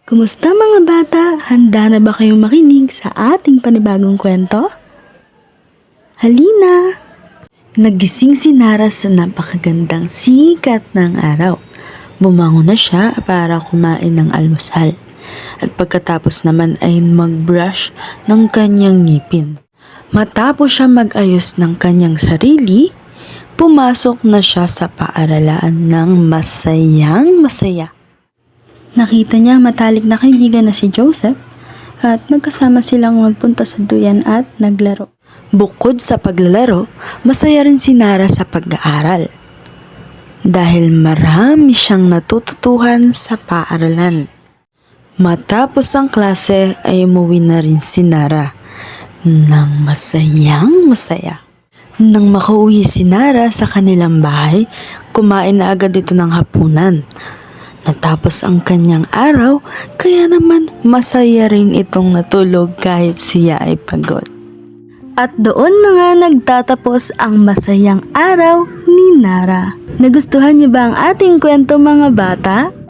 Kumusta mga bata? Handa na ba kayong makinig sa ating panibagong kwento? Halina! Nagising si Nara sa napakagandang sikat ng araw. Bumangon na siya para kumain ng almusal. At pagkatapos naman ay mag-brush ng kanyang ngipin. Matapos siya mag-ayos ng kanyang sarili, pumasok na siya sa paaralan ng masayang masaya. Nakita niya ang matalik na kaibigan na si Joseph at magkasama silang magpunta sa duyan at naglaro. Bukod sa paglalaro, masaya rin si Nara sa pag-aaral. Dahil marami siyang natututuhan sa paaralan. Matapos ang klase ay umuwi na rin si Nara ng masayang masaya. Nang makauwi si Nara sa kanilang bahay, kumain na agad ito ng hapunan. Natapos ang kanyang araw, kaya naman masaya rin itong natulog kahit siya ay pagod. At doon na nga nagtatapos ang masayang araw ni Nara. Nagustuhan niyo ba ang ating kwento mga bata?